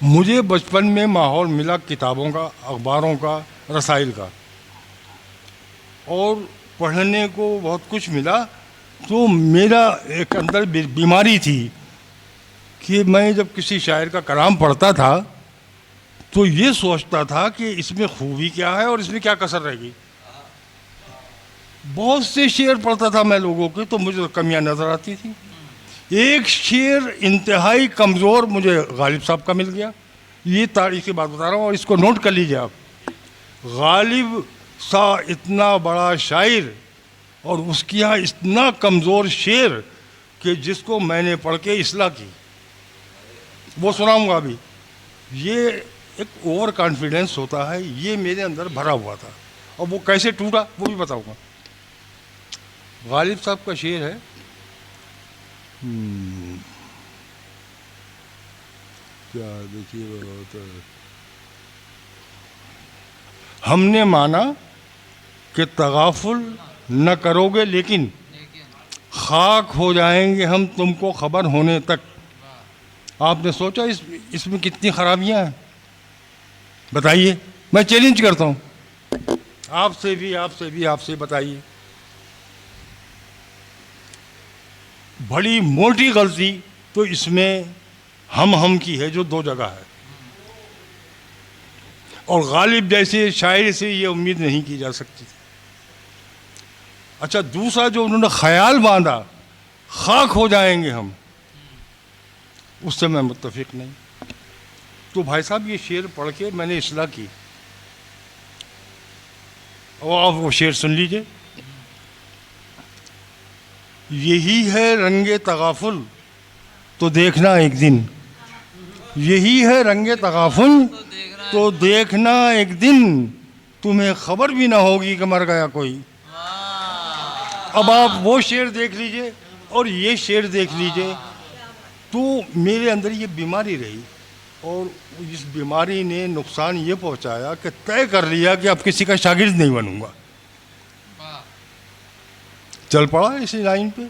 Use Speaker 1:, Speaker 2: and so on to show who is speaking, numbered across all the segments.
Speaker 1: مجھے بچپن میں ماحول ملا کتابوں کا، اخباروں کا، رسائل کا، اور پڑھنے کو بہت کچھ ملا. تو میرا ایک اندر بیماری تھی کہ میں جب کسی شاعر کا کلام پڑھتا تھا تو یہ سوچتا تھا کہ اس میں خوبی کیا ہے اور اس میں کیا کسر رہ گئی. بہت سے شعر پڑھتا تھا میں لوگوں کے، تو مجھے کمیاں نظر آتی تھیں. ایک شعر انتہائی کمزور مجھے غالب صاحب کا مل گیا. یہ تاریخی بات بتا رہا ہوں اور اس کو نوٹ کر لیجیے آپ. غالب سا اتنا بڑا شاعر اور اس کی یہاں اتنا کمزور شعر کہ جس کو میں نے پڑھ کے اصلاح کی، وہ سناؤں گا ابھی. یہ ایک اوور کانفیڈنس ہوتا ہے، یہ میرے اندر بھرا ہوا تھا، اور وہ کیسے ٹوٹا وہ بھی بتاؤں گا. غالب صاحب کا شعر ہے، کیا دیکھیے، ہم نے مانا کہ تغافل نہ کرو گے لیکن خاک ہو جائیں گے ہم تم کو خبر ہونے تک. آپ نے سوچا اس میں کتنی خرابیاں ہیں؟ بتائیے، میں چیلنج کرتا ہوں آپ سے بھی بتائیے. بڑی موٹی غلطی تو اس میں ہم کی ہے، جو 2 جگہ ہے، اور غالب جیسے شاعر سے یہ امید نہیں کی جا سکتی. اچھا، دوسرا جو انہوں نے خیال باندھا، خاک ہو جائیں گے ہم، اس سے میں متفق نہیں. تو بھائی صاحب یہ شعر پڑھ کے میں نے اصلاح کی، اور آپ وہ شعر سن لیجئے. یہی ہے رنگ تغافل تو دیکھنا ایک دن، یہی ہے رنگ تغافل تو دیکھنا ایک دن، تمہیں خبر بھی نہ ہوگی کہ مر گیا کوئی. اب آپ وہ شعر دیکھ لیجئے اور یہ شعر دیکھ لیجئے. تو میرے اندر یہ بیماری رہی، اور اس بیماری نے نقصان یہ پہنچایا کہ طے کر لیا کہ اب کسی کا شاگرد نہیں بنوں گا. چل پڑا اسی لائن پہ.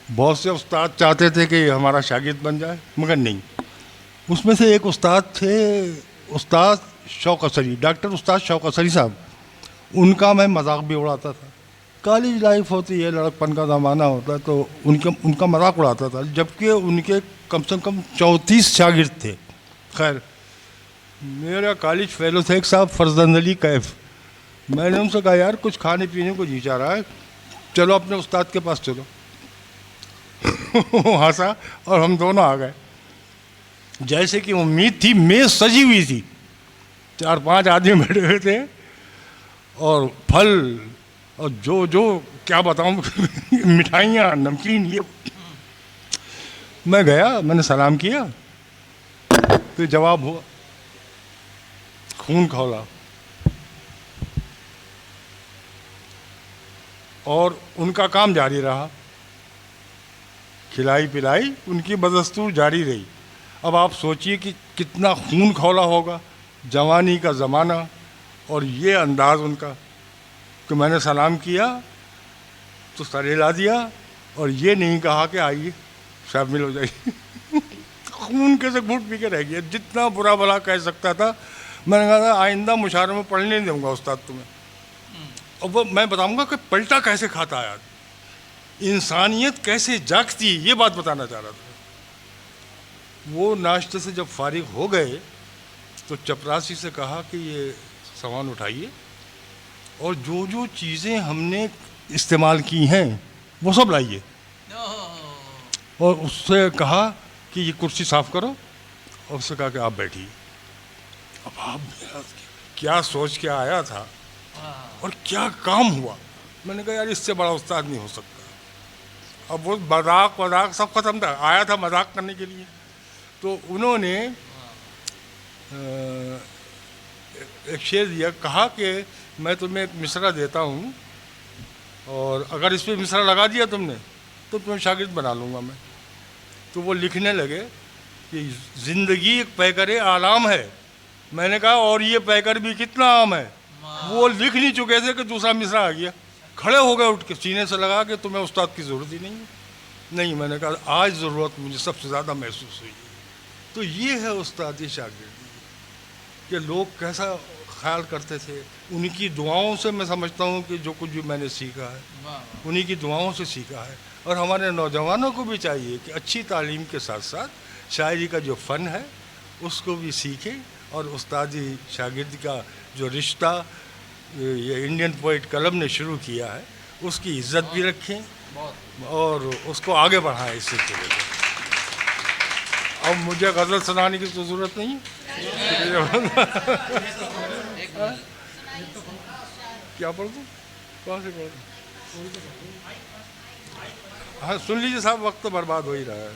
Speaker 1: بہت سے استاد چاہتے تھے کہ ہمارا شاگرد بن جائے، مگر نہیں. اس میں سے ایک استاد تھے، استاد شوق اثری، ڈاکٹر استاد شوق اثری صاحب. ان کا میں مذاق بھی اڑاتا تھا. کالج لائف ہوتی ہے، لڑکپن کا زمانہ ہوتا ہے، تو ان کا مذاق اڑاتا تھا، جبکہ ان کے کم سے کم 34 شاگرد تھے. خیر، میرا کالج فیلو تھے ایک صاحب فرزند علی کیف. میں نے ان سے کہا یار کچھ کھانے پینے کو جی چاہ رہا ہے، چلو اپنے استاد کے پاس چلو. ہنسا اور ہم دونوں آ گئے. جیسے کہ امید تھی، میز سجی ہوئی تھی، 4-5 آدمی بیٹھے ہوئے تھے، اور پھل اور جو کیا بتاؤں مٹھائیاں، نمکین. یہ میں گیا، میں نے سلام کیا، تو جواب ہوا خون کھولا. اور ان کا کام جاری رہا، کھلائی پلائی ان کی بدستور جاری رہی. اب آپ سوچئے کہ کتنا خون کھولا ہوگا، جوانی کا زمانہ، اور یہ انداز ان کا کہ میں نے سلام کیا تو سر ہلا دیا، اور یہ نہیں کہا کہ آئیے شامل ہو جائیے. خون کے سے گھٹ پی کے رہ گیا. جتنا برا بھلا کہہ سکتا تھا میں نے کہا تھا آئندہ مشاعرے میں پڑھنے نہیں دوں گا استاد تمہیں. اور وہ میں بتاؤں گا کہ پلٹا کیسے کھاتا ہے آدمی، انسانیت کیسے جاگتی، یہ بات بتانا چاہ رہا تھا. وہ ناشتے سے جب فارغ ہو گئے تو چپراسی سے کہا کہ یہ سامان اٹھائیے، اور جو چیزیں ہم نے استعمال کی ہیں وہ سب لائیے. اور اس سے کہا کہ یہ کرسی صاف کرو، اور اس سے کہا کہ آپ بیٹھیے. اب آپ کیا سوچ کے آیا تھا اور کیا کام ہوا. میں نے کہا یار اس سے بڑا استاد نہیں ہو سکتا. اب وہ مذاق سب ختم تھا، آیا تھا مذاق کرنے کے لیے. تو انہوں نے ایک شعر دیا، کہا کہ میں تمہیں ایک مصرع دیتا ہوں، اور اگر اس پہ مصرع لگا دیا تم نے تو تمہیں شاگرد بنا لوں گا میں. تو وہ لکھنے لگے کہ زندگی ایک پیکر آلام ہے. میں نے کہا اور یہ پیکر بھی کتنا عام ہے. وہ لکھ نہیں چکے تھے کہ دوسرا مصرع آ گیا. کھڑے ہو گئے اٹھ کے، سینے سے لگا کہ تمہیں استاد کی ضرورت ہی نہیں ہے. نہیں، میں نے کہا آج ضرورت مجھے سب سے زیادہ محسوس ہوئی. تو یہ ہے استادی شاگردی کہ لوگ کیسا خیال کرتے تھے. ان کی دعاؤں سے میں سمجھتا ہوں کہ جو کچھ بھی میں نے سیکھا ہے انہی کی دعاؤں سے سیکھا ہے. اور ہمارے نوجوانوں کو بھی چاہیے کہ اچھی تعلیم کے ساتھ ساتھ شاعری کا جو فن ہے اس کو بھی سیکھیں اور استادی شاگردی کا جو رشتہ یہ انڈین پوئٹ کلب نے شروع کیا ہے اس کی عزت بھی رکھیں اور اس کو آگے بڑھائیں. اس سلسلے میں اب مجھے غزل سنانے کی تو ضرورت نہیں ہے. کیا پڑھ دوں؟ کہاں سے پڑھ دوں؟ ہاں سن لیجیے صاحب، وقت تو برباد ہو ہی رہا ہے.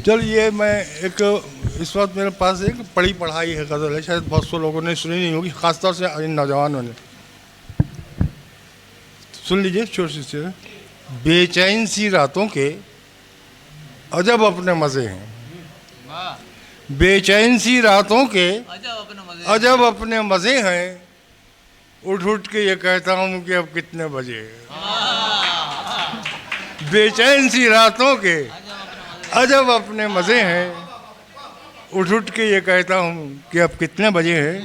Speaker 1: چل یہ میں ایک اس وقت میرے پاس ایک پڑھی پڑھائی ہے غزل ہے، شاید بہت سے لوگوں نے سنی نہیں ہوگی، خاص طور سے ان نوجوانوں نے. سن لیجیے چھوٹی سی. بے چین سی راتوں کے عجب اپنے مزے ہیں، بے چین سی راتوں کے عجب اپنے مزے ہیں، اٹھ اٹھ کے یہ کہتا ہوں کہ اب کتنے بجے. بے چین سی راتوں کے عجب اپنے مزے ہیں، اٹھ اٹھ کے یہ کہتا ہوں کہ اب کتنے بجے ہیں.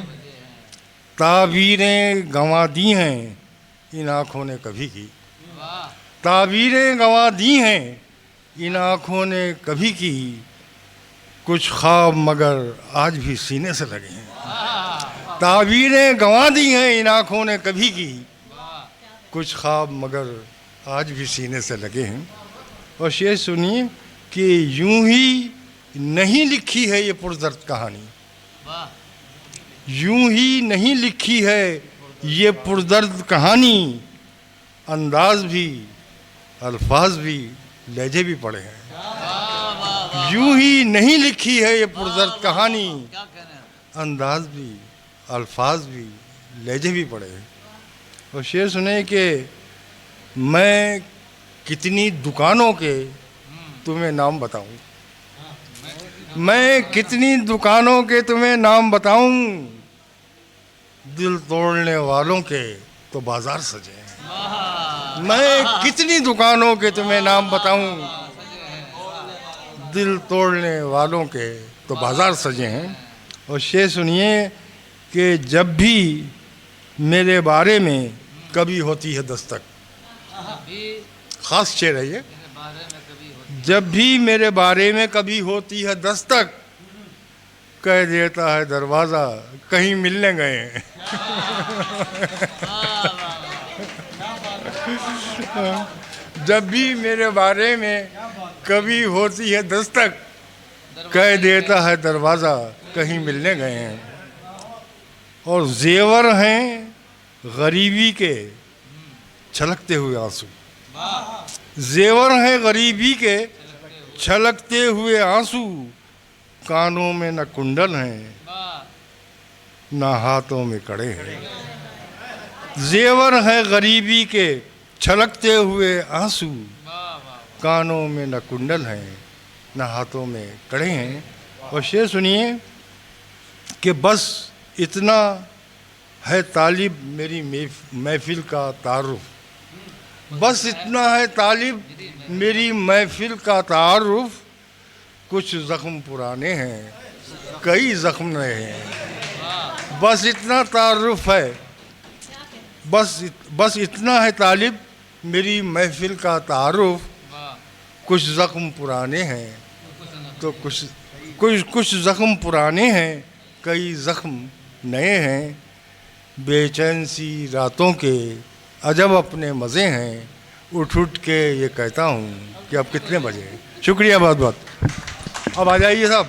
Speaker 1: تعبیریں گنوا دی ہیں ان آنکھوں نے کبھی کی، تعبیریں گنوا دی ہیں ان آنکھوں نے کبھی کی، کچھ خواب مگر آج بھی سینے سے لگے ہیں. تعبیریں گنوا دی ہیں ان آنکھوں نے کبھی کی، کچھ خواب مگر آج بھی سینے سے لگے ہیں. اور شعر سنیے کہ یوں ہی نہیں لکھی ہے یہ پردرد کہانی، یوں ہی نہیں لکھی ہے یہ پردرد کہانی، انداز بھی الفاظ بھی لہجے بھی پڑے ہیں. یوں ہی نہیں لکھی ہے یہ پردرد کہانی، انداز بھی الفاظ بھی لہجے بھی پڑے ہیں. اور شعر سنے کہ میں کتنی دکانوں کے تمہیں نام بتاؤں، میں کتنی دکانوں کے تمہیں نام بتاؤں، دل توڑنے والوں کے تو بازار سجے ہیں. میں کتنی دکانوں کے تمہیں نام بتاؤں، دل توڑنے والوں کے تو بازار سجے ہیں. اور شعر سنیے کہ جب بھی میرے بارے میں کبھی ہوتی ہے دستک، خاص شعر ہے یہ، جب بھی میرے بارے میں کبھی ہوتی ہے دستک، کہہ دیتا ہے دروازہ کہیں ملنے گئے ہیں. جب بھی میرے بارے میں کبھی ہوتی ہے دستک، کہہ دیتا ہے دروازہ کہیں ملنے گئے ہیں. اور زیور ہیں غریبی کے چھلکتے ہوئے آنسو، زیور ہیں غریبی کے چھلکتے ہوئے آنسو، کانوں میں نہ کنڈل ہیں نہ ہاتھوں میں کڑے ہیں. زیور ہیں غریبی کے چھلکتے ہوئے آنسو، کانوں میں نہ کنڈل ہیں نہ ہاتھوں میں کڑے ہیں. اور شعر سنیے کہ بس اتنا ہے طالب میری محفل کا تعارف، بس اتنا ہے طالب میری محفل کا تعارف، کچھ زخم پرانے ہیں کئی زخم نئے ہیں. بس اتنا تعارف ہے، بس اتنا ہے طالب میری محفل کا تعارف، کچھ زخم پرانے ہیں تو کچھ زخم پرانے ہیں کئی زخم نئے ہیں. بے چین سی راتوں کے عجب اپنے مزے ہیں، اٹھ اٹھ کے یہ کہتا ہوں کہ اب کتنے بجے. شکریہ بہت بہت. اب آ جائیے صاحب.